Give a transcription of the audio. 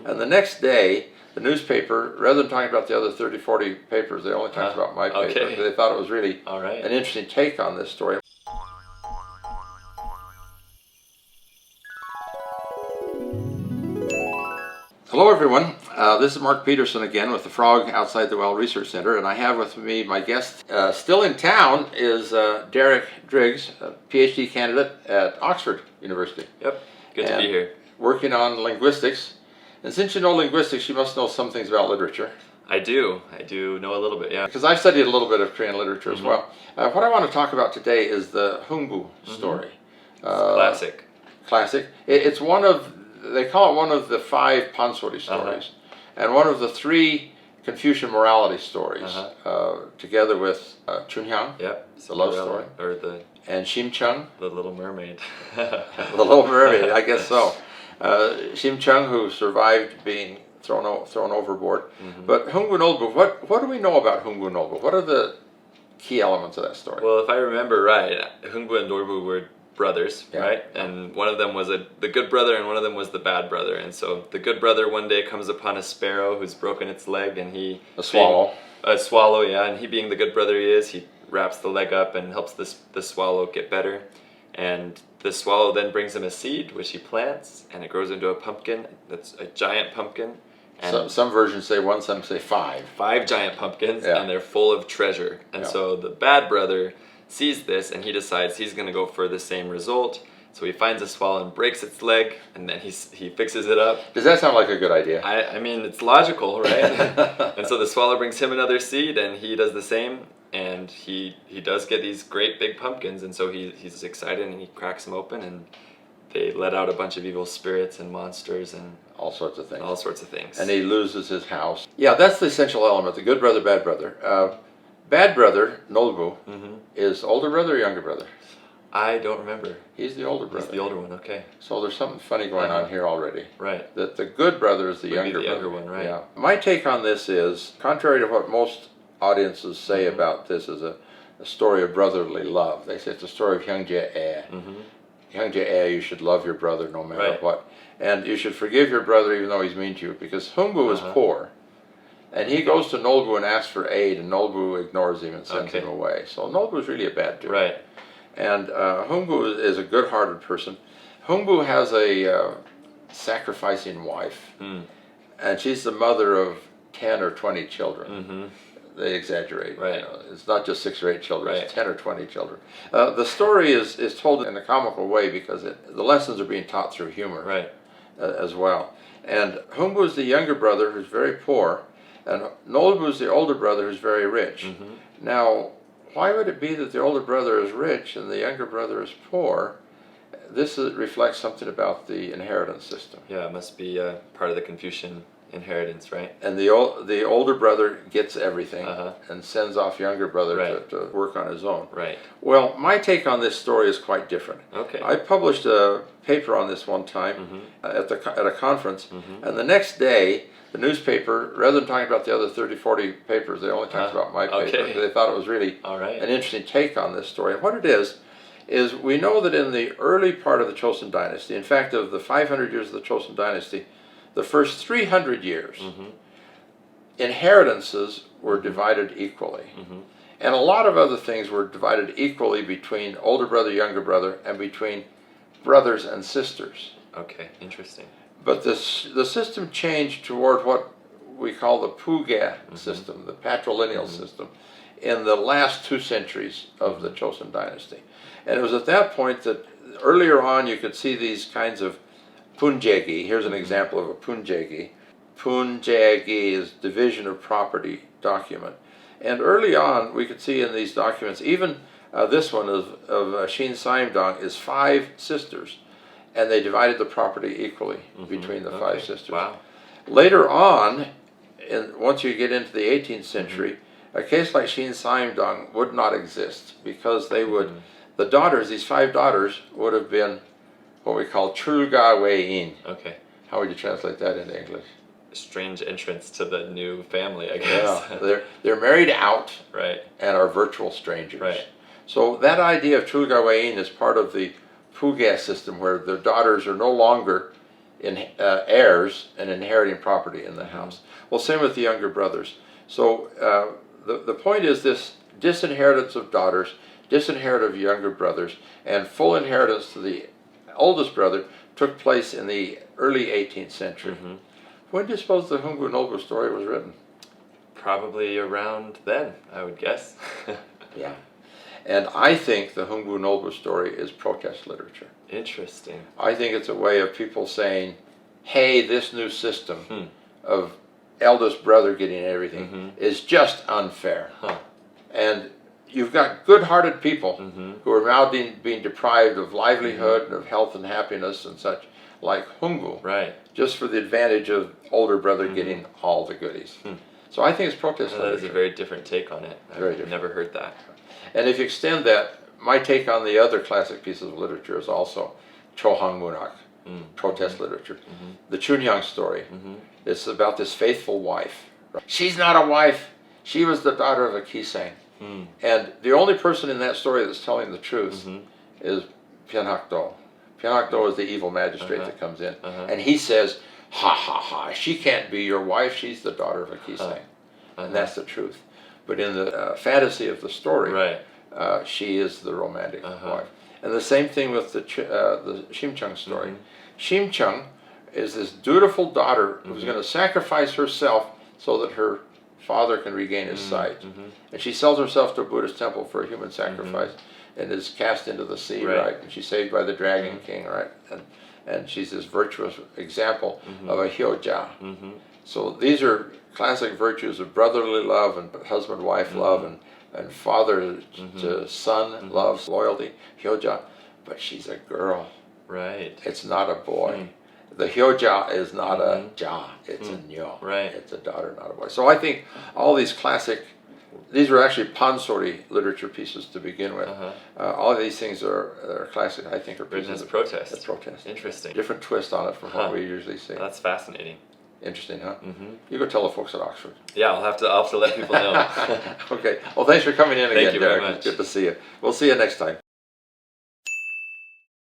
And the next day, the newspaper, rather than talking about the other 30, 40 papers, they only talked about my paper. Okay. They thought it was really All right. an interesting take on this story. Hello everyone, this is Mark Peterson again with the Frog Outside the Well Research Center, and I have with me my guest, still in town, is Derek Driggs, a PhD candidate at Oxford University. Yep, good to be here. Working on linguistics. And since you know linguistics, you must know some things about literature. I do know a little bit, yeah. Because I've studied a little bit of Korean literature as well. What I want to talk about today is the Hungbu story. Classic. Classic. It's one of, they call it one of the 5 pansori stories, and one of the 3 Confucian morality stories, together with Chunhyang, the love story, and Shimchung, the Little Mermaid. the Little Mermaid, I guess so. Shimchung, who survived being thrown overboard. But Hungbu Nolbu, what do we know about Hungbu Nolbu? What are the key elements of that story? Well, if I remember right, Hungbu and Norbu were brothers, right? And one of them was the good brother and one of them was the bad brother. And so the good brother one day comes upon a sparrow who's broken its leg, and a swallow. A swallow, yeah. And he, being the good brother he is, he wraps the leg up and helps the swallow get better. And the swallow then brings him a seed, which he plants, and it grows into a pumpkin. That's a giant pumpkin. And some versions say 1, some say 5. 5 giant pumpkins, and they're full of treasure. And so the bad brother sees this, and he decides he's going to go for the same result. So he finds a swallow and breaks its leg, and then he fixes it up. Does that sound like a good idea? I mean, it's logical, right? And so the swallow brings him another seed, and he does the same, and he does get these great big pumpkins, and so he's excited, and he cracks them open, and they let out a bunch of evil spirits and monsters and all sorts of things. And he loses his house. Yeah, that's the essential element, the good brother, bad brother. Bad brother, Nolbu, is older brother or younger brother? I don't remember. He's the older brother. He's the older one, okay. So there's something funny going on here already. Right. That the good brother is the younger one, right. Yeah. My take on this is, contrary to what most audiences say about this as a story of brotherly love, they say it's a story of 형제애에. 형제애에, you should love your brother no matter what. And you should forgive your brother even though he's mean to you, because Hungbu is poor. And he goes to Nolbu and asks for aid, and Nolbu ignores him and sends him away. So Nolbu is really a bad dude. Right. And Hungbu is a good-hearted person. Hungbu has a sacrificing wife, and she's the mother of 10 or 20 children. They exaggerate. Right. You know, it's not just 6 or 8 children, it's 10 or 20 children. The story is told in a comical way because the lessons are being taught through humor as well. And Hungbu is the younger brother who's very poor, and Nolbu is the older brother who's very rich. Now, why would it be that the older brother is rich and the younger brother is poor? This reflects something about the inheritance system. Yeah, it must be part of the Confucian inheritance, right? And the older brother gets everything and sends off younger brother to work on his own. Right. Well, my take on this story is quite different. Okay. I published a paper on this one time at a conference, and the next day, the newspaper, rather than talking about the other 30, 40 papers, they only talked about my paper. They thought it was really an interesting take on this story. And what it is we know that in the early part of the Chosun dynasty, in fact, of the 500 years of the Chosun dynasty, the first 300 years, inheritances were divided equally. And a lot of other things were divided equally between older brother, younger brother, and between brothers and sisters. Okay, interesting. But the system changed toward what we call the Puga system, the patrilineal system, in the last 2 centuries of the Chosun dynasty. And it was at that point that earlier on you could see these kinds of punjegi. Here's an example of a punjegi. Punjegi is division of property document. And early on we could see in these documents, even this one of Shin Saimdang is 5 sisters. And they divided the property equally between the 5 sisters. Wow. Later on, once you get into the 18th century, a case like Shin Saimdang would not exist because they would, the daughters, these 5 daughters, would have been what we call Chulga Wei-in. Okay. How would you translate that into English? Strange entrance to the new family, I guess. Yeah, they're married out and are virtual strangers. Right. So that idea of Chulga Wei-in is part of the Puga system, where the daughters are no longer heirs and inheriting property in the house. Well, same with the younger brothers. So the point is this disinheritance of daughters, disinheritance of younger brothers, and full inheritance to the oldest brother took place in the early 18th century. When do you suppose the Hungu Nobu story was written? Probably around then, I would guess. Yeah. And I think the Hungu Nobu story is protest literature. Interesting. I think it's a way of people saying, hey, this new system of eldest brother getting everything is just unfair. And you've got good-hearted people who are now being deprived of livelihood and of health and happiness and such, like Hungu, Right. just for the advantage of older brother getting all the goodies. So I think it's protest That literature. is a very different take on it. Very I've different. never heard that. And if you extend that, my take on the other classic pieces of literature is also 저항문학, protest literature. The Chunhyang story. It's about this faithful wife. She's not a wife. She was the daughter of a Kisang. And the only person in that story that's telling the truth is Pyeonhak-do. Pyeonhak-do is the evil magistrate that comes in. And he says, ha ha ha, she can't be your wife. She's the daughter of a Kisang. And that's the truth. But in the fantasy of the story, Right. She is the romantic wife. And the same thing with the Shimchung story. Shimchung is this dutiful daughter who's going to sacrifice herself so that her father can regain his sight. And she sells herself to a Buddhist temple for a human sacrifice and is cast into the sea, right? And she's saved by the Dragon King, right? And she's this virtuous example of a hyoja. So these are classic virtues of brotherly love and husband-wife love and father to son love, loyalty, hyoja. But she's a girl. Right. It's not a boy. The hyoja is not a ja, it's a nyo. Right. It's a daughter, not a boy. So I think all these classic, these were actually pansori literature pieces to begin with. All of these things are classic, I think, are Written pieces as of protest. protest. Interesting. Different twist on it from what we usually see. That's fascinating. Interesting, huh? You go tell the folks at Oxford. Yeah, I'll have to let people know. Okay. Well, thanks for coming in again, Thank you very Derek. much. It's good to see you. We'll see you next time.